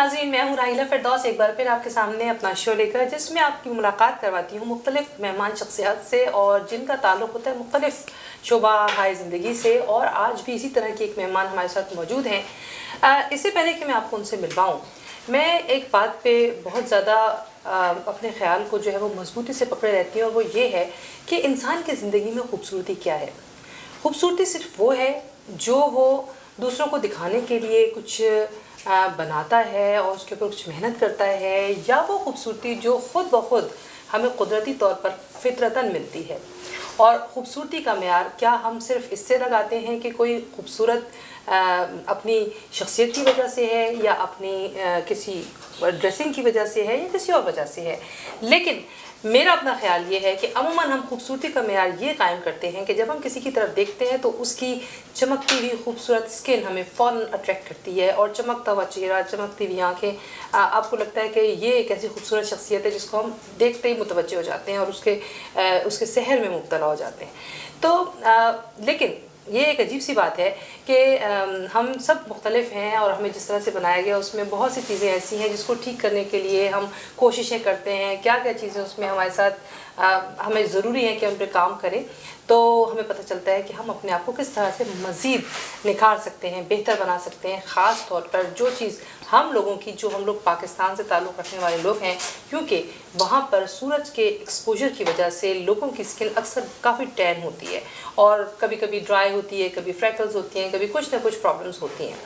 नाज़रीन, मैं हूँ राहिला फिरदौस, एक बार फिर आपके सामने अपना शो लेकर, जिसमें आपकी मुलाकात करवाती हूँ मुख्तलिफ मेहमान शख्सियात से और जिनका ताल्लुक़ होता है मुख्तलिफ शोबा हाय ज़िंदगी से। और आज भी इसी तरह की एक मेहमान हमारे साथ मौजूद हैं। इससे पहले कि मैं आपको उनसे मिलवाऊँ, मैं एक बात पे बहुत ज़्यादा अपने ख़्याल को जो है वो मजबूती से पकड़े रहती हूँ, और वो ये है कि इंसान की ज़िंदगी में खूबसूरती क्या है। खूबसूरती सिर्फ वो है जो वो दूसरों को दिखाने के लिए कुछ बनाता है और उसके ऊपर कुछ मेहनत करता है, या वो खूबसूरती जो ख़ुद ब खुद हमें कुदरती तौर पर फितरतन मिलती है। और ख़ूबसूरती का मेयार क्या हम सिर्फ इससे लगाते हैं कि कोई खूबसूरत अपनी शख्सियत की वजह से है, या अपनी किसी ड्रेसिंग की वजह से है, या किसी और वजह से है। लेकिन मेरा अपना ख्याल ये है कि अमूमन हम खूबसूरती का मेयार ये कायम करते हैं कि जब हम किसी की तरफ देखते हैं तो उसकी चमकती हुई खूबसूरत स्किन हमें फ़ौरन अट्रैक्ट करती है, और चमकता हुआ चेहरा, चमकती हुई आँखें, आपको लगता है कि ये एक ऐसी खूबसूरत शख्सियत है जिसको हम देखते ही मुतवज्जे हो जाते हैं और उसके सहर में मुब्तला हो जाते हैं। तो लेकिन ये एक अजीब सी बात है कि हम सब मुख्तलिफ हैं, और हमें जिस तरह से बनाया गया उसमें बहुत सी चीज़ें ऐसी हैं जिसको ठीक करने के लिए हम कोशिशें करते हैं। क्या क्या चीज़ें उसमें हमारे साथ हमें ज़रूरी है कि उन पर काम करें, तो हमें पता चलता है कि हम अपने आप को किस तरह से मज़ीद निखार सकते हैं, बेहतर बना सकते हैं। ख़ास तौर पर जो चीज़ हम लोगों की, जो हम लोग पाकिस्तान से ताल्लुक़ रखने वाले लोग हैं, क्योंकि वहाँ पर सूरज के एक्सपोजर की वजह से लोगों की स्किन अक्सर काफ़ी टैन होती है, और कभी कभी ड्राई होती है, कभी फ्रैकल्स होती हैं, कभी कुछ ना कुछ प्रॉब्लम्स होती हैं।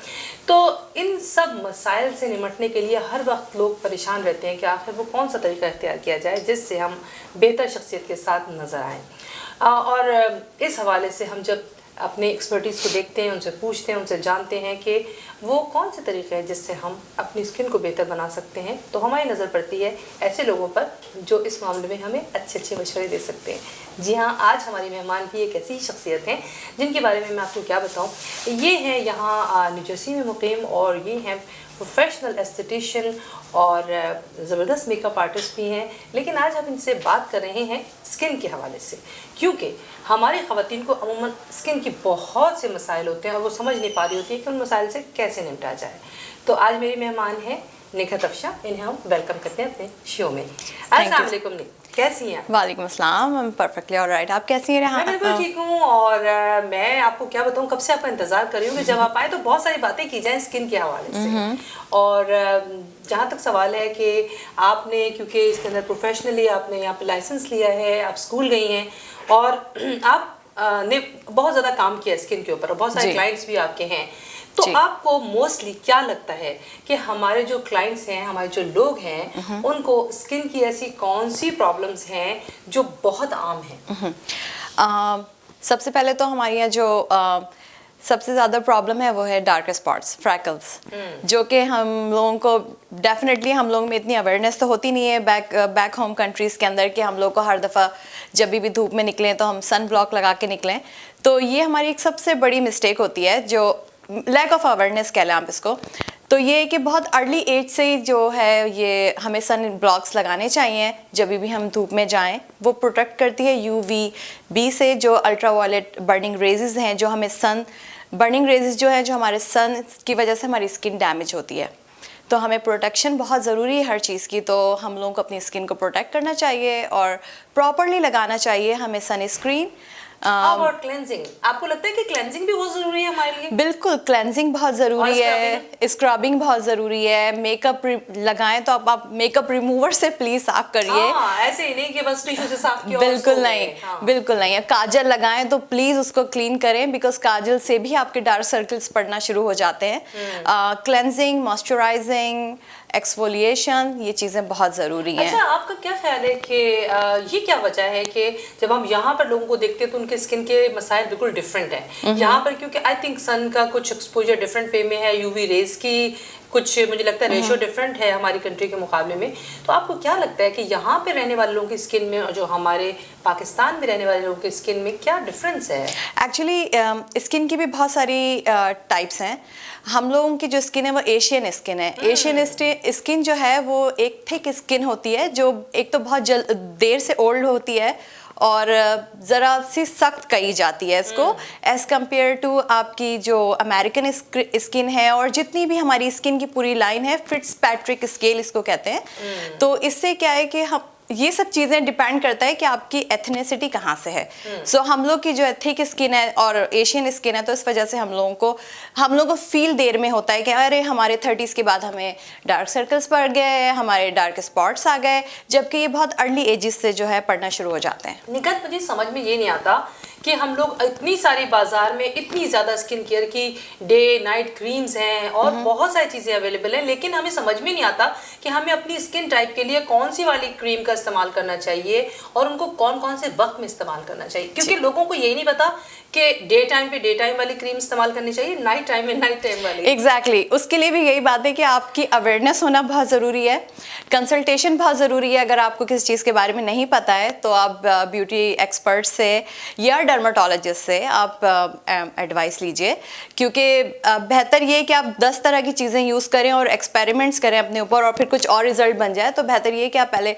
तो इन सब मसाइल से निमटने के लिए हर वक्त लोग परेशान रहते हैं कि आखिर वो कौन सा तरीका इख्तियार किया जाए जिससे हम बेहतर शख्सियत के साथ नज़र आएँ। और इस हवाले से हम जब अपने एक्सपर्टीज़ को देखते हैं, उनसे पूछते हैं, उनसे जानते हैं कि वो कौन से तरीक़े हैं जिससे हम अपनी स्किन को बेहतर बना सकते हैं, तो हमारी नज़र पड़ती है ऐसे लोगों पर जो इस मामले में हमें अच्छे अच्छे मशवरे दे सकते हैं। जी हाँ, आज हमारी मेहमान भी एक ऐसी शख्सियत हैं जिनके बारे में मैं आपको क्या बताऊँ। ये हैं यहाँ न्यू जर्सी में मुकीम, और ये हैं प्रोफेशनल एस्थेटिशियन और ज़बरदस्त मेकअप आर्टिस्ट भी हैं। लेकिन आज हम इनसे बात कर रहे हैं स्किन के हवाले से, क्योंकि हमारी ख़वातीन को अमूमन स्किन की बहुत से मसाइल होते हैं और वो समझ नहीं पा रही होती है कि उन मसाइल से कैसे निपटा जाए। तो आज मेरी मेहमान हैं निखत अफशा, इन्हें हम वेलकम करते हैं अपने शो में। अस्सलाम वालेकुम निक, कैसी हैं? वालेकुम अस्सलाम, I'm perfectly alright। आप कैसी हैं? मैं बिल्कुल ठीक हूँ, और मैं आपको क्या बताऊँ, कब से आपका इंतज़ार कर रही हूँ कि जब आप आए तो बहुत सारी बातें की जाएँ स्किन के हवाले से। और जहाँ तक सवाल है कि आपने, क्योंकि इसके अंदर प्रोफेशनली आपने यहाँ पे लाइसेंस लिया है, आप स्कूल गई हैं, और आप ने बहुत ज़्यादा काम किया स्किन के ऊपर, और बहुत सारे क्लाइंट्स भी आपके हैं। तो आपको मोस्टली क्या लगता है कि हमारे जो क्लाइंट्स हैं, हमारे जो लोग हैं, उनको स्किन की ऐसी कौन सी प्रॉब्लम्स हैं जो बहुत आम हैं? सबसे पहले तो हमारे यहाँ जो सबसे ज़्यादा प्रॉब्लम है वो है डार्क स्पॉट्स, फ्रैकल्स, जो कि हम लोगों को डेफिनेटली, हम लोगों में इतनी अवेयरनेस तो होती नहीं है बैक होम कंट्रीज़ के अंदर कि हम लोग को हर दफ़ा जब भी धूप में निकलें तो हम सन ब्लॉक लगा के निकलें। तो ये हमारी एक सबसे बड़ी मिस्टेक होती है, जो लैक ऑफ अवेयरनेस कह लें आप इसको। तो ये कि बहुत अर्ली एज से जो है ये हमें सन ब्लॉक्स लगाने चाहिए जब भी हम धूप में जाएं। वो प्रोटेक्ट करती है UVB से, जो अल्ट्रा वायलेट बर्निंग रेजेस हैं, जो हमें सन बर्निंग रेजेस जो है, जो हमारे सन की वजह से हमारी स्किन डैमेज होती है। तो हमें प्रोटेक्शन बहुत ज़रूरी है हर चीज़ की। तो हम लोगों को अपनी स्किन को प्रोटेक्ट करना चाहिए और प्रॉपरली लगाना चाहिए हमें सन स्क्रीन। और क्लेंजिंग, आपको लगता है कि क्लेंजिंग भी बहुत ज़रूरी है हमारे लिए? बिल्कुल, क्लेंजिंग बहुत ज़रूरी है, स्क्रबिंग बहुत ज़रूरी है। मेकअप लगाएं तो आप मेकअप रिमूवर से प्लीज़ साफ करिए। ऐसे ही नहीं कि बस टिश्यू से साफ किया। बिल्कुल नहीं, बिल्कुल नहीं। काजल लगाएं तो प्लीज़ उसको क्लीन करें, बिकॉज काजल से भी आपके डार्क सर्कल्स पड़ना शुरू हो जाते हैं। क्लेंजिंग, मॉइस्चराइजिंग, एक्सफोलिएशन, ये चीज़ें बहुत ज़रूरी हैं। अच्छा, आपका क्या ख्याल है कि ये क्या वजह है कि जब हम यहाँ पर लोगों को देखते हैं तो उनके स्किन के मसाइल बिल्कुल डिफरेंट हैं यहाँ पर, क्योंकि आई थिंक सन का कुछ एक्सपोजर डिफरेंट वे में है, UV रेज की कुछ मुझे लगता है रेशियो डिफरेंट है हमारी कंट्री के मुकाबले में। तो आपको क्या लगता है कि यहाँ पे रहने वाले लोगों की स्किन में और जो हमारे पाकिस्तान में रहने वाले लोगों की स्किन में क्या डिफरेंस है? एक्चुअली स्किन की भी बहुत सारी टाइप्स हैं। हम लोगों की जो स्किन है वो एशियन स्किन है। एशियन स्किन जो है वो एक थिक स्किन होती है, जो एक तो बहुत देर से ओल्ड होती है, और ज़रा सी सख्त कही जाती है इसको एज़ कम्पेयर टू आपकी जो अमेरिकन स्किन है और जितनी भी हमारी स्किन की पूरी लाइन है, फिट्सपैट्रिक स्केल इसको कहते हैं। तो इससे क्या है कि हम ये सब चीज़ें डिपेंड करता है कि आपकी एथनिसिटी कहाँ से है। सो हम लोग की जो एथिक स्किन है और एशियन स्किन है, तो इस वजह से हम लोगों को फील देर में होता है कि अरे हमारे 30s के बाद हमें डार्क सर्कल्स पड़ गए, हमारे डार्क स्पॉट्स आ गए, जबकि ये बहुत अर्ली एजेस से जो है पड़ना शुरू हो जाते हैं। निगत, मुझे समझ में ये नहीं आता कि हम लोग इतनी सारी बाजार में इतनी ज़्यादा स्किन केयर की डे नाइट क्रीम्स हैं और बहुत सारी चीज़ें अवेलेबल हैं, लेकिन हमें समझ में नहीं आता कि हमें अपनी स्किन टाइप के लिए कौन सी वाली क्रीम का इस्तेमाल करना चाहिए और उनको कौन कौन से वक्त में इस्तेमाल करना चाहिए, क्योंकि लोगों को यही नहीं पता कि डे टाइम पे डे टाइम वाली क्रीम इस्तेमाल करनी चाहिए, नाइट टाइम में नाइट टाइम वाली। एग्जैक्टली उसके लिए भी यही बात है कि आपकी अवेयरनेस होना बहुत ज़रूरी है, कंसल्टेशन बहुत ज़रूरी है। अगर आपको किसी चीज़ के बारे में नहीं पता है तो आप ब्यूटी एक्सपर्ट से या डर्माटोलॉजिस्ट से आप एडवाइस लीजिए, क्योंकि बेहतर ये है कि आप 10 तरह की चीज़ें यूज़ करें और एक्सपेरिमेंट्स करें अपने ऊपर और फिर कुछ और रिजल्ट बन जाए, तो बेहतर ये है कि आप पहले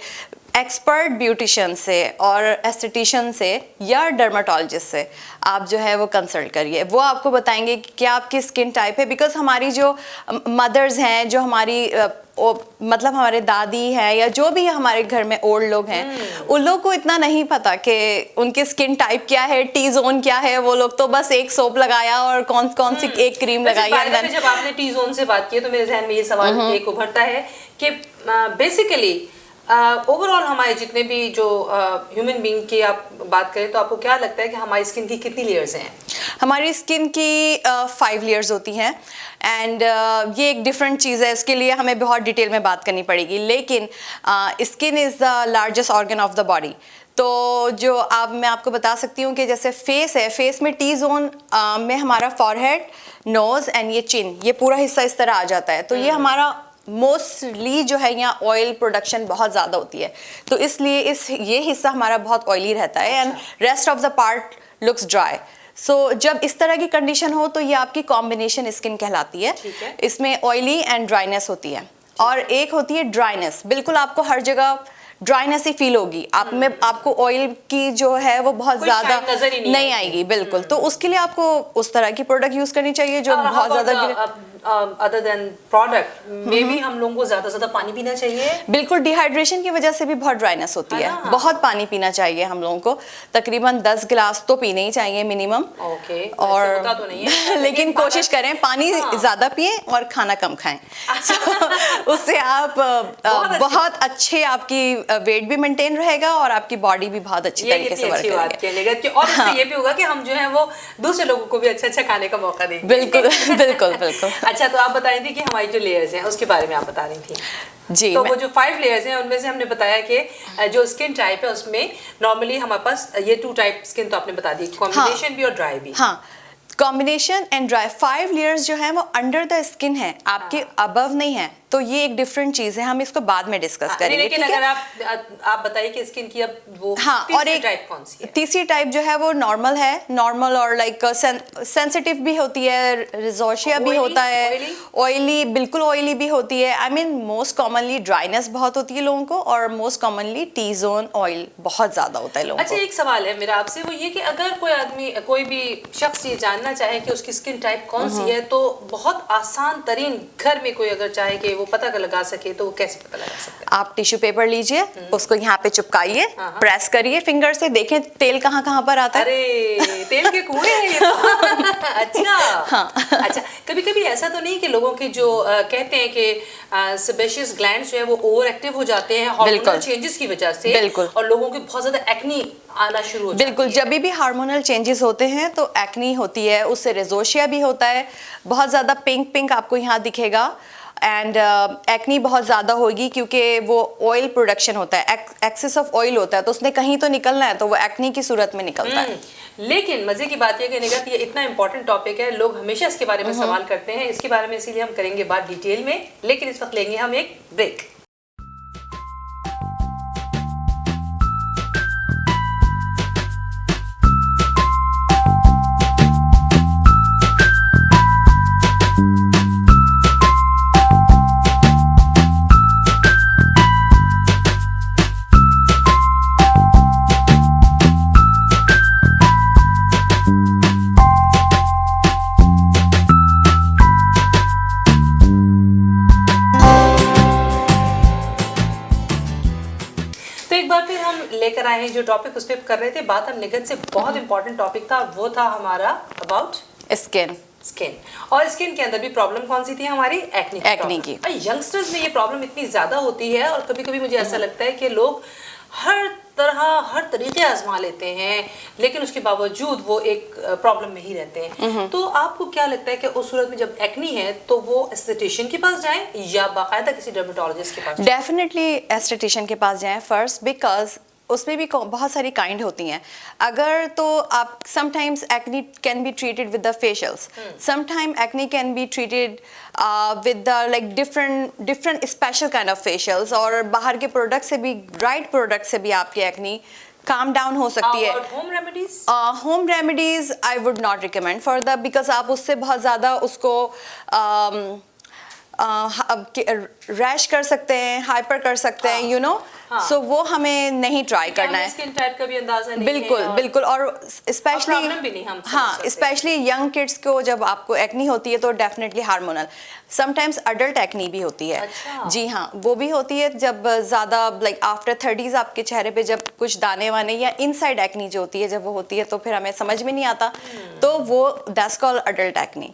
एक्सपर्ट ब्यूटिशियन से और एस्थेटिशियन से या डर्माटोलॉजिस्ट से आप जो है वो कंसल्ट करिए। वो आपको बताएंगे कि क्या आपकी स्किन टाइप है, बिकॉज हमारी जो मदर्स हैं, जो हमारी मतलब हमारे दादी हैं या जो भी हमारे घर में ओल्ड लोग हैं, उन लोग को इतना नहीं पता कि उनकी स्किन टाइप क्या है, टी जोन क्या है। वो लोग तो बस एक सोप लगाया और कौन कौन सी एक क्रीम लगाई। जब आपने टी जोन से बात की तो मेरे ध्यान में ये सवाल एक उभरता है कि बेसिकली ओवरऑल हमारे जितने भी जो ह्यूमन बीइंग की आप बात करें तो आपको क्या लगता है कि हमारी स्किन की कितनी लेयर्स हैं? हमारी स्किन की 5 लेयर्स होती हैं एंड ये एक डिफरेंट चीज़ है, इसके लिए हमें बहुत डिटेल में बात करनी पड़ेगी, लेकिन skin is the largest organ of the body. तो जो मैं आपको बता सकती हूँ कि जैसे फेस है, फेस में टी जोन में हमारा फॉरहेड, नोज़ एंड ये चिन, ये पूरा हिस्सा इस तरह आ जाता है। तो ये हमारा मोस्टली जो है यहाँ ऑयल प्रोडक्शन बहुत ज़्यादा होती है, तो इसलिए ये हिस्सा हमारा बहुत ऑयली रहता है and rest of the part looks dry. So जब इस तरह की कंडीशन हो तो ये आपकी कॉम्बिनेशन स्किन कहलाती है। इसमें ऑयली एंड ड्राइनेस होती है और एक होती है ड्राइनेस, बिल्कुल आपको हर जगह ड्राइनेस ही फील होगी, आप में आपको ऑयल की जो है वो बहुत ज़्यादा नहीं आएगी, बिल्कुल। तो उसके लिए आपको उस तरह की प्रोडक्ट यूज़ करनी चाहिए जो बहुत ज़्यादा अदर देन प्रोडक्ट में भी हम लोगों को ज़्यादा पानी पीना चाहिए। बिल्कुल, डिहाइड्रेशन की वजह से भी बहुत ड्राइनेस होती है। बहुत पानी पीना चाहिए हम लोगों को, तकरीबन 10 गिलास तो पीने ही चाहिए मिनिमम। ओके, और होता तो नहीं है लेकिन कोशिश करें पानी ज़्यादा पिए और खाना कम खाएं। उससे आप बहुत अच्छे, आपकी वेट भी मेंटेन रहेगा और आपकी बॉडी भी बहुत अच्छी तरीके से वर्क करेगी। और इससे ये भी होगा कि हम जो है वो दूसरे लोगों को भी अच्छा खाने का मौका देंगे। बिल्कुल बिल्कुल बिल्कुल। अच्छा, तो आप बता रही थी कि हमारी जो लेयर्स हैं उसके बारे में आप बता रही थी। जी, तो वो जो 5 लेयर्स हैं उनमें से हमने बताया कि जो स्किन टाइप है उसमें नॉर्मली हमारे पास ये 2 टाइप स्किन तो आपने बता दी, कॉम्बिनेशन भी और ड्राई भी। हाँ, कॉम्बिनेशन एंड ड्राई। 5 लेयर्स जो है वो अंडर द स्किन है, आपके अबव नहीं है, तो ये एक डिफरेंट चीज है, हम इसको बाद में डिस्कस करेंगे। लेकिन अगर आप बताइए कि स्किन की अब वो और एक टाइप कौन सी है? तीसरी टाइप जो है वो नॉर्मल है, नॉर्मल और लाइक सेंसिटिव भी होती है, रिजोशिया भी होता है, ऑयली, बिल्कुल ऑयली भी होती है। I mean most commonly dryness बहुत होती है लोगों को और most commonly T zone oil बहुत ज्यादा होता है लोगों को। अच्छा, एक सवाल है मेरा आपसे, वो ये कि अगर कोई आदमी, कोई भी शख्स ये जानना चाहे कि उसकी स्किन टाइप कौन सी है, तो बहुत आसान तरीन घर में कोई अगर चाहे कि वो पता लगा सके तो वो कैसे पता लगा सकते हैं? आप टिश्यू पेपर लीजिए, उसको यहाँ पे चिपकाइए, प्रेस करिए फिंगर से, देखें तेल कहाँ कहाँ पर आता है। अरे तेल के कुएं हैं ये तो। अच्छा हाँ। अच्छा, कभी कभी ऐसा तो नहीं कि लोगों के जो कहते हैं कि सेबेशियस ग्लैंड्स जो है वो ओवर एक्टिव हो जाते हैं हार्मोनल चेंजेस की वजह से, बिल्कुल, और लोगों के बहुत ज्यादा एक्नी आना शुरू हो जाती है। बिल्कुल, जब भी हार्मोनल चेंजेस होते हैं तो एक्नी होती है, उससे रेजोशिया भी होता है, बहुत ज्यादा पिंक पिंक आपको यहाँ दिखेगा एंड एक्नी बहुत ज़्यादा होगी क्योंकि वो ऑयल प्रोडक्शन होता है, एक्सेस ऑफ ऑयल होता है, तो उसने कहीं तो निकलना है, तो वो एक्नी की सूरत में निकलता है। लेकिन मजे की बात यह कहने का कि ये इतना इंपॉर्टेंट टॉपिक है, लोग हमेशा इसके बारे में सवाल करते हैं, इसके बारे में इसीलिए हम करेंगे बात डिटेल में, लेकिन इस वक्त लेंगे हम एक ब्रेक। लेकर आए हैं जो टॉपिक उस पर कर रहे थे बात हम निगहत से, बहुत इंपॉर्टेंट टॉपिक था, वो था हमारा अबाउट स्किन। और स्किन के अंदर भी प्रॉब्लम कौन सी थी हमारी? एक्नी की। यंगस्टर्स में ये प्रॉब्लम इतनी ज्यादा होती है और कभी कभी मुझे ऐसा लगता है कि लोग हर तरीके आजमा लेते हैं, लेकिन उसके बावजूद वो एक प्रॉब्लम में ही रहते हैं। तो आपको क्या लगता है कि उस सूरत में जब एक्नी है तो वो एस्थेटिशियन के पास जाएं या बाकायदा किसी डर्मेटोलॉजिस्ट के पास? डेफिनेटली एस्थेटिशियन के पास जाएं फर्स्ट, बिकॉज उसमें भी बहुत सारी काइंड होती हैं। अगर तो आप sometimes acne can be treated with the facials, sometime acne can be treated with the like different special kind of facials, और बाहर के प्रोडक्ट से भी, राइट प्रोडक्ट से भी आपकी एक्नी काम डाउन हो सकती है। Home remedies I would not recommend for the, because आप उससे बहुत ज़्यादा उसको रैश कर सकते हैं, हाइपर कर सकते हैं, यू नो। सो वो हमें नहीं ट्राई करना है। स्किन टाइप का भी अंदाजा नहीं बिल्कुल है बिल्कुल। और स्पेशली हाँ, स्पेशली यंग किड्स को जब आपको एक्नी होती है तो definitely hormonal, sometimes adult acne भी होती है। अच्छा। जी हाँ, वो भी होती है जब ज़्यादा लाइक आफ्टर 30s आपके चेहरे पे जब कुछ दाने वाने या इनसाइड एक्नी जो होती है जब वो होती है तो फिर हमें समझ में नहीं आता, तो वो दैट्स कॉल्ड अडल्ट एक्नी।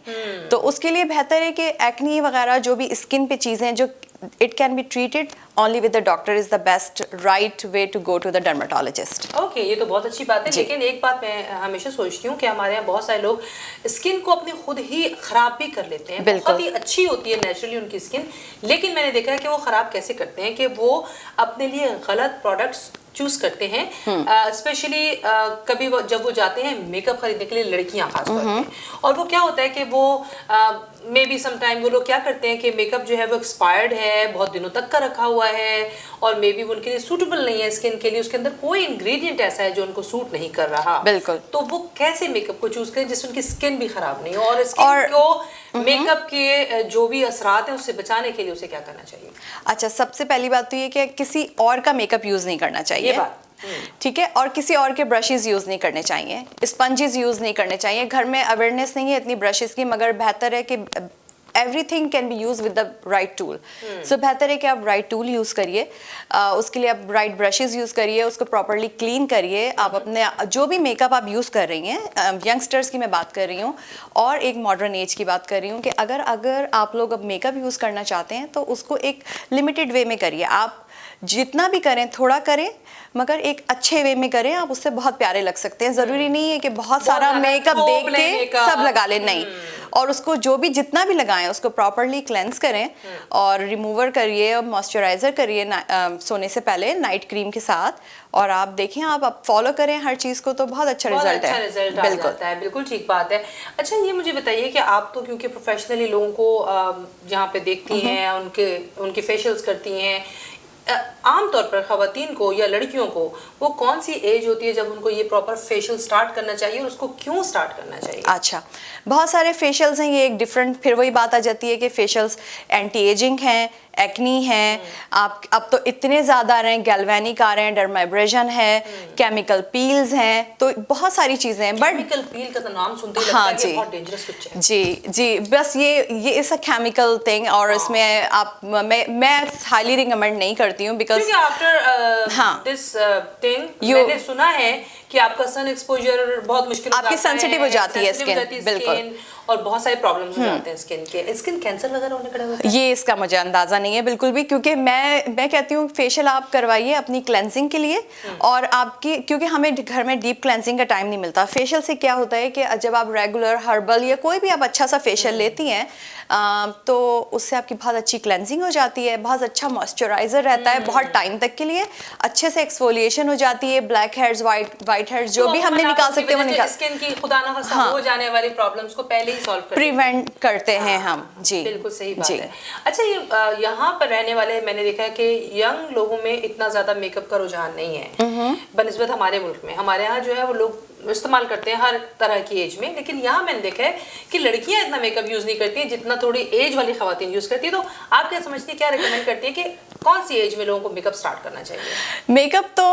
तो उसके लिए बेहतर है कि एक्नी वगैरह जो भी स्किन पे चीज़ें जो it can be treated only with the doctor is the best right way to go to the dermatologist. Okay, ये तो बहुत अच्छी बात है, लेकिन एक बात मैं हमेशा सोचती हूँ कि हमारे यहाँ बहुत सारे लोग स्किन को अपने खुद ही खराब भी कर लेते हैं। बहुत ही अच्छी होती है नेचुरली उनकी स्किन, लेकिन मैंने देखा है कि वो खराब कैसे करते हैं कि वो अपने लिए गलत प्रोडक्ट्स चूज करते हैं। स्पेशली कभी जब वो जाते हैं मेकअप खरीदने के लिए, लड़कियां खासतौर पे, और वो क्या होता है कि वो मे बी समटाइम वो लोग क्या करते हैं कि मेकअप जो है वो एक्सपायर्ड है, बहुत दिनों तक का रखा हुआ है, और मे बी वो उनके लिए सूटेबल नहीं है स्किन के लिए, उसके अंदर कोई इंग्रेडिएंट ऐसा है जो उनको सूट नहीं कर रहा। बिल्कुल। तो वो कैसे मेकअप को चूज करें जिससे उनकी स्किन भी खराब नहीं हो, और स्किन को मेकअप के जो भी असरात हैं उससे बचाने के लिए उसे क्या करना चाहिए? अच्छा, सबसे पहली बात तो ये कि किसी और का मेकअप यूज नहीं करना चाहिए, ये बात ठीक है। और किसी और के ब्रशेस यूज नहीं करने चाहिए, स्पंजेस यूज नहीं करने चाहिए। घर में अवेयरनेस नहीं है इतनी ब्रशेस की, मगर बेहतर है कि everything can be use with the right tool. So बेहतर है कि आप राइट टूल यूज करिए, उसके लिए आप राइट ब्रशेस यूज करिए, उसको प्रॉपरली क्लीन करिए। आप अपने जो भी मेकअप आप यूज कर रही हैं, यंगस्टर्स की मैं बात कर रही हूँ और एक मॉडर्न एज की बात कर रही हूँ, कि अगर आप लोग अब मेकअप यूज करना चाहते हैं तो उसको एक लिमिटेड वे में करिए। आप जितना भी करें थोड़ा करें, मगर एक अच्छे वे में करें, आप उससे बहुत प्यारे लग सकते हैं। जरूरी नहीं है कि बहुत सारा मेकअप देख के सब लगा लें, नहीं। और उसको जो भी जितना भी लगाएं उसको प्रॉपरली क्लेंस करें और रिमूवर करिए और मॉइस्चराइजर करिए सोने से पहले नाइट क्रीम के साथ, और आप देखें, आप फॉलो करें हर चीज को, तो बहुत अच्छा रिजल्ट है। बिल्कुल है, बिल्कुल ठीक बात है। अच्छा, ये मुझे बताइए कि आप तो क्योंकि प्रोफेशनली लोगों को जहाँ पे देखती हैं, उनके फेशियल्स करती हैं, आमतौर पर खवातीन को या लड़कियों को वो कौन सी एज होती है जब उनको ये प्रॉपर फेशियल स्टार्ट करना चाहिए, और उसको क्यों स्टार्ट करना चाहिए? अच्छा, बहुत सारे फेशियल्स हैं, ये एक डिफरेंट, फिर वही बात आ जाती है कि फेशियल्स एंटी एजिंग हैं, एक्नी है, आप अब तो इतने ज़्यादा आ रहे हैं, गैल्वेनिक आ रहे हैं, डर्माब्रेशन है, केमिकल पील्स हैं, तो बहुत सारी चीज़ें हैं। बट केमिकल पील का तो नाम सुनते ही लगता है कि बहुत डेंजरस कुछ है। जी, बस ये इस अ केमिकल थिंग, और इसमें आप मैं हाईली रिकमेंड नहीं करती हूँ, बिकॉज आफ्टर दिस थिंग मैंने सुना है कि आपका सन एक्सपोजर बहुत मुश्किल हो जाता है, आपकी सेंसिटिव हो जाती है स्किन, बिल्कुल, और बहुत सारे प्रॉब्लम्स हो जाते हैं स्किन के। स्किन कैंसर वगैरह होने खड़े होते हैं? ये इसका मुझे अंदाजा नहीं है बिल्कुल भी, क्योंकि मैं कहती हूँ फेशियल आप करवाइए अपनी क्लेंजिंग के लिए, और आपकी, क्योंकि हमें घर में डीप क्लेंजिंग का टाइम नहीं मिलता। फेशियल से क्या होता है कि जब आप रेगुलर हर्बल या कोई भी आप अच्छा सा फेशियल लेती हैं, तो उससे आपकी बहुत अच्छी क्लेंजिंग हो जाती है, बहुत अच्छा मॉइस्चराइजर रहता है बहुत टाइम तक के लिए, अच्छे से एक्सफोलिएशन हो जाती है, ब्लैक हेड्स, वाइट हेड्स जो भी हमने निकाल सकते हैं वो निकाल, स्किन की खुदा न खास्ता हो जाने वाली प्रॉब्लम्स को पहले ही सॉल्व प्रिवेंट करते हैं हम। जी, बिल्कुल सही बात है। अच्छा, ये यहाँ पर रहने वाले, मैंने देखा है कि यंग लोगों में इतना ज्यादा मेकअप का रुझान नहीं है बनिस्बत हमारे मुल्क में। हमारे यहाँ जो है वो लोग इस्तेमाल करते हैं हर तरह की एज में, लेकिन यहाँ मैंने देखा है कि लड़कियां इतना मेकअप यूज नहीं करती हैं जितना थोड़ी एज वाली खवातीन यूज करती है। तो आप क्या समझती हैं, क्या रिकमेंड करती है कि कौन सी एज में लोगों को मेकअप स्टार्ट करना चाहिए? मेकअप तो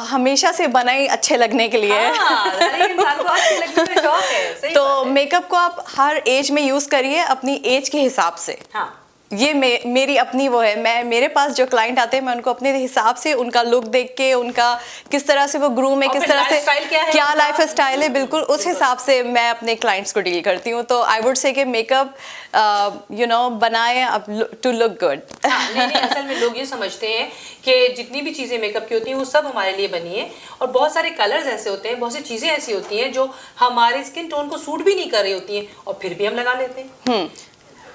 हमेशा से बना ही अच्छे लगने के लिए है। इंसान को अच्छे लगने का शौक है, सही तो मेकअप को आप हर एज में यूज करिए अपनी एज के हिसाब से। हाँ, ये मेरी अपनी वो है, मैं मेरे पास जो क्लाइंट आते हैं मैं उनको अपने हिसाब से उनका लुक देख के, उनका किस तरह से वो ग्रूम है, किस तरह से क्या लाइफ स्टाइल है, बिल्कुल उस हिसाब से मैं अपने क्लाइंट्स को डील करती हूँ। तो आई वुड से कि मेकअप बनाए टू लुक गुड। नहीं, असल में लोग ये समझते हैं कि जितनी भी चीज़ें मेकअप की होती हैं वो सब हमारे लिए बनी है, और बहुत सारे कलर्स ऐसे होते हैं, बहुत सी चीज़ें ऐसी होती हैं जो हमारे स्किन टोन को सूट भी नहीं कर रही होती हैं, और फिर भी हम लगा लेते हैं।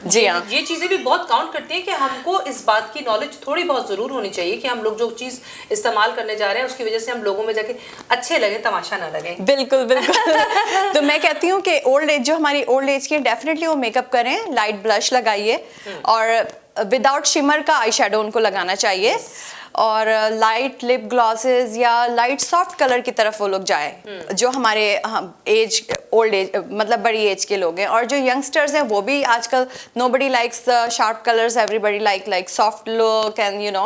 जी हाँ, ये चीजें भी बहुत काउंट करती हैं कि हमको इस बात की नॉलेज थोड़ी बहुत जरूर होनी चाहिए कि हम लोग जो चीज इस्तेमाल करने जा रहे हैं उसकी वजह से हम लोगों में जाके अच्छे लगे, तमाशा ना लगे। बिल्कुल बिल्कुल। तो मैं कहती हूँ कि ओल्ड एज, जो हमारी ओल्ड एज की है, डेफिनेटली वो मेकअप करें, लाइट ब्लश लगाइए और विदाउट शिमर का आई शेडो उनको लगाना चाहिए, और लाइट लिप ग्लॉसेस या लाइट सॉफ्ट कलर की तरफ वो लोग जाए जो हमारे एज, ओल्ड एज मतलब बड़ी एज के लोग हैं। और जो यंगस्टर्स हैं वो भी आजकल, nobody likes sharp colours, everybody like soft look and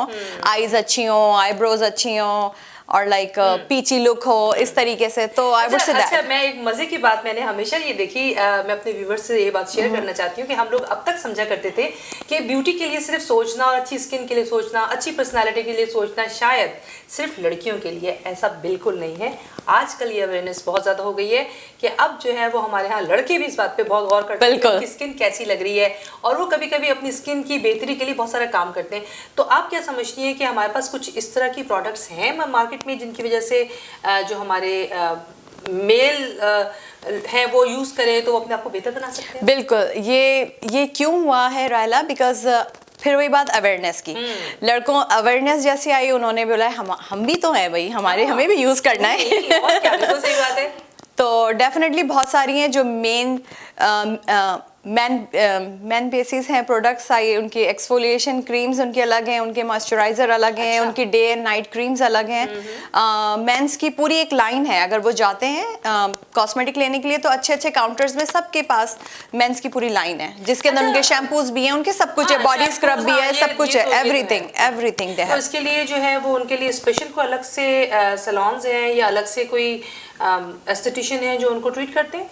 eyes अच्छी हो, आईब्रोज अच्छी हो, और लाइक पीची लुक हो, इस तरीके से। तो आई वुड से दैट। अच्छा, मैं एक मजे की बात मैंने हमेशा ये देखी, मैं अपने व्यूवर्स से ये बात शेयर करना चाहती हूँ कि हम लोग अब तक समझा करते थे कि ब्यूटी के लिए सिर्फ सोचना और अच्छी स्किन के लिए सोचना, अच्छी पर्सनालिटी के लिए सोचना शायद सिर्फ लड़कियों के लिए, ऐसा बिल्कुल नहीं है। आजकल ये अवेयरनेस बहुत ज़्यादा हो गई है कि अब जो है वो हमारे यहाँ लड़के भी इस बात पे बहुत गौर करते हैं कि स्किन कैसी लग रही है, और वो कभी कभी अपनी स्किन की बेहतरी के लिए बहुत सारा काम करते हैं। तो आप क्या समझती हैं कि हमारे पास कुछ इस तरह की प्रोडक्ट्स हैं मार्केट में जिनकी वजह से जो हमारे मेल हैं वो यूज़ करें तो वो अपने आप को बेहतर बना सकते हैं? बिल्कुल, ये क्यों हुआ है रायला, बिकॉज फिर वही बात अवेयरनेस की, लड़कों अवेयरनेस जैसे आई, उन्होंने बोला हम भी तो हैं भाई, हमें भी यूज करना है। और क्या, बिल्कुल सही बात है। तो डेफिनेटली बहुत सारी हैं जो मैन बेसिस हैं प्रोडक्ट्स आई, उनकी एक्सफोलिएशन क्रीम्स उनके अलग हैं, उनके मॉइस्चराइजर अलग हैं, उनकी डे एंड नाइट क्रीम्स अलग हैं। मेंस की पूरी एक लाइन है, अगर वो जाते हैं कॉस्मेटिक लेने के लिए तो अच्छे अच्छे काउंटर्स में सबके पास मेंस की पूरी लाइन है, जिसके अंदर उनके शैम्पूज भी हैं, उनके सब कुछ है, बॉडी स्क्रब भी है, सब कुछ है, एवरीथिंग दे हैव। तो इसके लिए जो है वो उनके लिए स्पेशल को अलग से सैलून्स हैं या अलग से कोई एस्थेटिशियन है जो उनको ट्रीट करते हैं?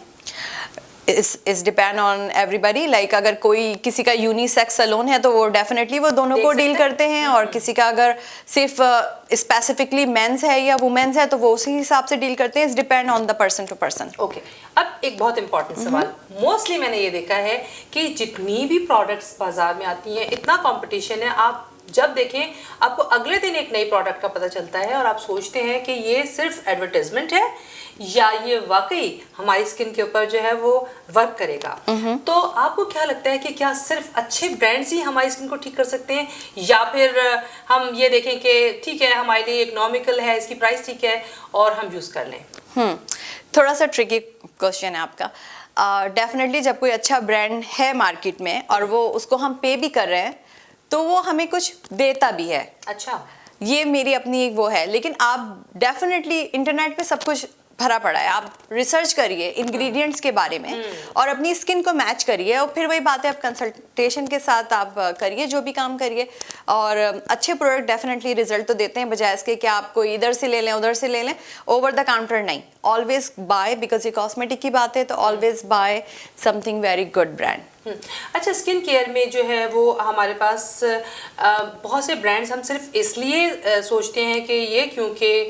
इस डिपेंड ऑन एवरीबडी, लाइक अगर कोई किसी का यूनिसेक्स सैलून है तो वो डेफिनेटली वो दोनों को डील करते हैं, और किसी का अगर सिर्फ स्पेसिफिकली मेंस है या वुमेन्स है तो वो उसी हिसाब से डील करते हैं। It's depend on the person to person. Okay, अब एक बहुत इंपॉर्टेंट सवाल, मोस्टली मैंने ये देखा है कि जितनी भी प्रोडक्ट्स बाजार में आती हैं, इतना कंपटीशन है, आप जब देखें आपको अगले दिन एक नई प्रोडक्ट का पता चलता है और आप सोचते हैं कि ये सिर्फ एडवर्टाइजमेंट है या ये वाकई हमारी स्किन के ऊपर जो है वो वर्क करेगा। तो आपको क्या लगता है कि क्या सिर्फ अच्छे ब्रांड्स ही हमारी स्किन को ठीक कर सकते हैं, या फिर हम ये देखें कि ठीक है हमारे लिए इकोनॉमिकल है, इसकी प्राइस ठीक है और हम यूज़ कर लें? थोड़ा सा ट्रिकी क्वेश्चन है आपका। डेफिनेटली जब कोई अच्छा ब्रांड है मार्केट में और वो उसको हम पे भी कर रहे हैं तो वो हमें कुछ देता भी है। अच्छा, ये मेरी अपनी एक वो है, लेकिन आप डेफिनेटली इंटरनेट पे सब कुछ भरा पड़ा है, आप रिसर्च करिए इंग्रेडिएंट्स के बारे में और अपनी स्किन को मैच करिए, और फिर वही बात है आप कंसल्टेशन के साथ आप करिए जो भी काम करिए, और अच्छे प्रोडक्ट डेफिनेटली रिजल्ट तो देते हैं, बजाय इसके कि आप कोई इधर से ले लें उधर से ले लें। ओवर द काउंटर नहीं, ऑलवेज बाय, बिकॉज ये कॉस्मेटिक की बात है तो always buy something very good brand. अच्छा, स्किन केयर में जो है वो हमारे पास बहुत से ब्रांड्स हम सिर्फ इसलिए सोचते हैं कि ये क्योंकि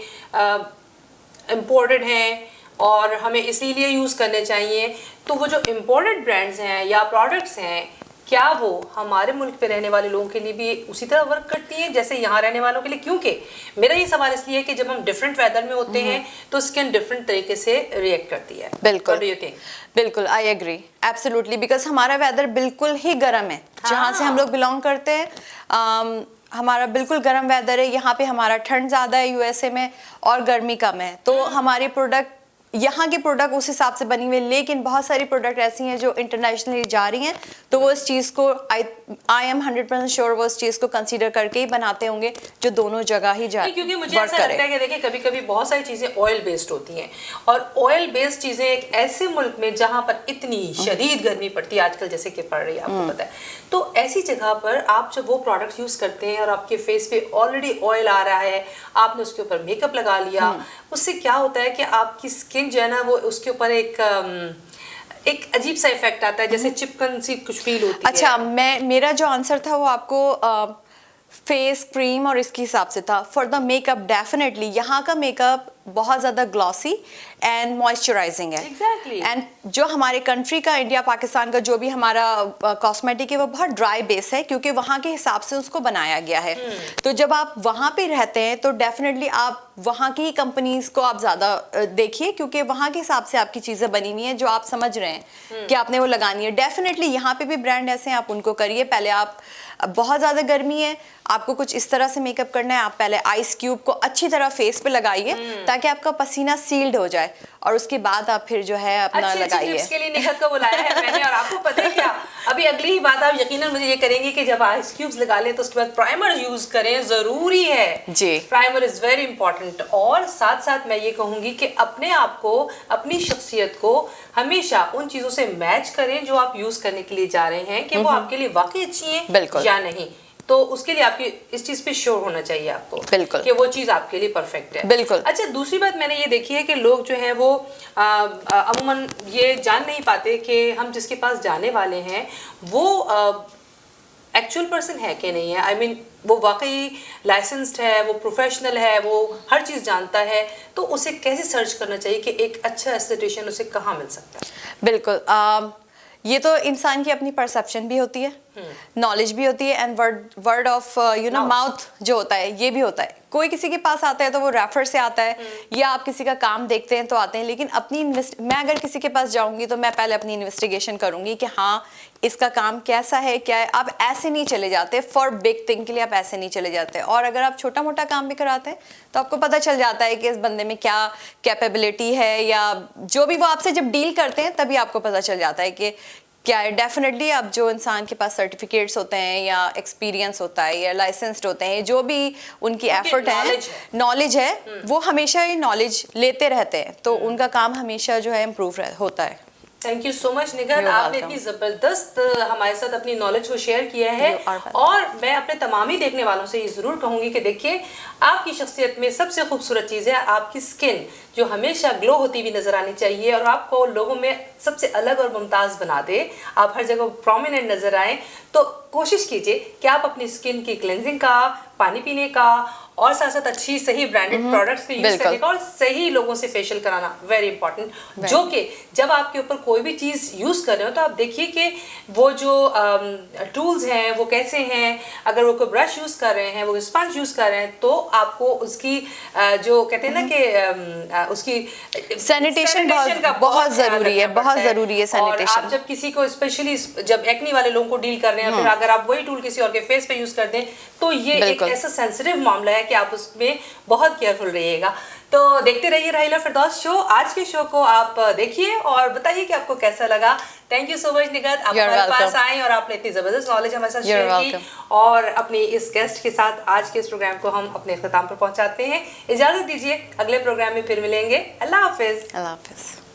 इम्पोर्टेड हैं और हमें इसीलिए यूज़ करने चाहिए। तो वो जो इम्पोर्टेड ब्रांड्स हैं या प्रोडक्ट्स हैं, क्या वो हमारे मुल्क पे रहने वाले लोगों के लिए भी उसी तरह वर्क करती हैं जैसे यहाँ रहने वालों के लिए? क्योंकि मेरा ये सवाल इसलिए है कि जब हम डिफरेंट वेदर में होते हैं तो स्किन डिफरेंट तरीके से रिएक्ट करती है। बिल्कुल, बिल्कुल, आई एग्री एब्सोल्युटली, बिकॉज हमारा वेदर बिल्कुल ही गर्म है। जहाँ से हम लोग बिलोंग करते हैं हमारा बिल्कुल गर्म वेदर है। यहाँ पे हमारा ठंड ज़्यादा है यूएसए में और गर्मी कम है, तो हमारे प्रोडक्ट, यहाँ के प्रोडक्ट उस हिसाब से बनी हुई, लेकिन बहुत सारी प्रोडक्ट ऐसी हैं जो इंटरनेशनली जा रही हैं, तो वो इस चीज़ को आई एम 100% श्योर वो इस चीज़ को कंसीडर करके ही बनाते होंगे जो दोनों जगह ही जा, क्योंकि मुझे ऐसा लगता है कि देखिए कभी कभी बहुत सारी चीज़ें ऑयल बेस्ड होती हैं, और ऑयल बेस्ड चीज़ें एक ऐसे मुल्क में जहाँ पर इतनी शदीद गर्मी पड़ती है आजकल जैसे कि पड़ रही है, आपको पता है, तो ऐसी जगह पर आप जब वो प्रोडक्ट्स यूज़ करते हैं और आपके फेस पे ऑलरेडी ऑयल आ रहा है, आपने उसके ऊपर मेकअप लगा लिया, उससे क्या होता है कि आपकी स्किन जो है ना वो उसके ऊपर एक अजीब सा इफेक्ट आता है, जैसे चिपकन सी कुछ फील होती है। अच्छा, मेरा जो आंसर था वो आपको फेस क्रीम और इसके हिसाब से था। फॉर द मेकअप डेफिनेटली यहाँ का मेकअप बहुत ज़्यादा ग्लॉसी एंड मॉइस्चराइजिंग है। Exactly. एंड जो हमारे कंट्री का, इंडिया पाकिस्तान का जो भी हमारा कॉस्मेटिक है वो बहुत ड्राई बेस है, क्योंकि वहाँ के हिसाब से उसको बनाया गया है। तो जब आप वहाँ पे रहते हैं तो डेफिनेटली आप वहाँ की कंपनीज को आप ज़्यादा देखिए, क्योंकि वहाँ के हिसाब से आपकी चीज़ें बनी हुई हैं जो आप समझ रहे हैं कि आपने वो लगानी है। डेफिनेटली यहाँ पे भी ब्रांड ऐसे हैं, आप उनको करिए। पहले आप, बहुत ज़्यादा गर्मी है, आपको कुछ इस तरह से मेकअप करना है, आप पहले आइस क्यूब को अच्छी तरह फेस पे लगाइए ताकि आपका पसीना सील्ड हो जाए, और उसके बाद आप फिर जो है अपना लगाइए। इसके लिए निखत को बुलाया है मैंने। और आपको पता है क्या, अभी अगली ही बात आप यकीनन मुझे ये करेंगे कि जब आइस क्यूब्स लगा लें तो उसके बाद प्राइमर यूज करें, जरूरी है जी। Primer is very important. और साथ साथ मैं ये कहूंगी कि अपने आप को, अपनी शख्सियत को हमेशा उन चीजों से मैच करें जो आप यूज करने के लिए जा रहे हैं, कि वो आपके लिए वाकई अच्छी है बिल्कुल या नहीं। तो उसके लिए आपकी इस चीज पे श्योर होना चाहिए आपको, बिल्कुल, कि वो चीज आपके लिए परफेक्ट है। बिल्कुल। अच्छा, दूसरी बात मैंने ये देखी है कि लोग जो हैं वो अमूमन ये जान नहीं पाते कि हम जिसके पास जाने वाले हैं वो एक्चुअल पर्सन है कि नहीं है। आई मीन वो वाकई लाइसेंस्ड है, वो प्रोफेशनल है, वो हर चीज़ जानता है। तो उसे कैसे सर्च करना चाहिए कि एक अच्छा एस्थेटिशियन उसे कहाँ मिल सकता है? बिल्कुल, ये तो इंसान की अपनी परसेप्शन भी होती है, नॉलेज भी होती है, एंड वर्ड ऑफ माउथ जो होता है ये भी होता है। कोई किसी के पास आता है तो वो रेफर से आता है, या आप किसी का काम देखते हैं तो आते हैं। लेकिन अपनी मैं अगर किसी के पास जाऊंगी तो मैं पहले अपनी इन्वेस्टिगेशन करूंगी कि हाँ इसका काम कैसा है, क्या है। आप ऐसे नहीं चले जाते फॉर बिग थिंग के लिए, आप ऐसे नहीं चले जाते। और अगर आप छोटा मोटा काम भी कराते हैं तो आपको पता चल जाता है कि इस बंदे में क्या कैपेबिलिटी है, या जो भी वो आपसे जब डील करते हैं तभी आपको पता चल जाता है कि क्या है। डेफिनेटली अब जो इंसान के पास सर्टिफिकेट्स होते हैं या एक्सपीरियंस होता है या लाइसेंस्ड होते हैं, जो भी उनकी एफर्ट है, नॉलेज है, वो हमेशा ही नॉलेज लेते रहते हैं, तो उनका काम हमेशा जो है इम्प्रूव होता है। Thank you so much Nighat, आपने इतनी जबरदस्त हमारे साथ अपनी नॉलेज को शेयर किया है। और मैं अपने तमाम ही देखने वालों से ये जरूर कहूंगी कि देखिए, आपकी शख्सियत में सबसे खूबसूरत चीज़ है आपकी स्किन, जो हमेशा ग्लो होती हुई नजर आनी चाहिए और आपको लोगों में सबसे अलग और मुमताज बना दे, आप हर जगह प्रोमिनेंट नजर आए। तो कोशिश कीजिए कि आप अपनी स्किन की क्लेंजिंग का, पानी पीने का, और साथ साथ अच्छी सही ब्रांडेड प्रोडक्ट्स को यूज करने का, और सही लोगों से फेशियल कराना वेरी इंपॉर्टेंट। जो कि जब आपके ऊपर कोई भी चीज यूज कर रहे हो तो आप देखिए कि वो जो टूल्स हैं वो कैसे हैं। अगर वो कोई ब्रश यूज कर रहे हैं, वो स्पंज यूज कर रहे हैं, तो आपको उसकी जो कहते हैं ना कि उसकी सैनिटेशन बहुत जरूरी है, बहुत जरूरी है सैनिटेशन। आप जब किसी को, स्पेशली जब एक्ने वाले लोगों को डील कर रहे हैं, फिर अगर आप वही टूल किसी और के फेस पे यूज कर दें तो ये एक ऐसा सेंसिटिव मामला है कि आप उसमें बहुत केयरफुल रहिएगा। तो देखते रहिए राहिला फिरदौस शो। आज के शो को आप देखिए और बताइए कि आपको कैसा लगा। Thank you so much Nighat, आप हमारे पास आए और आपने इतनी जबरदस्त नॉलेज हमारे साथ शेयर की। और अपने इस गेस्ट के साथ आज के इस प्रोग्राम को हम अपने इख्तिताम पर पहुंचाते हैं। इजाजत दीजिए, अगले प्रोग्राम में फिर मिलेंगे। अल्लाह हाफिज। अल्लाह हाफिज।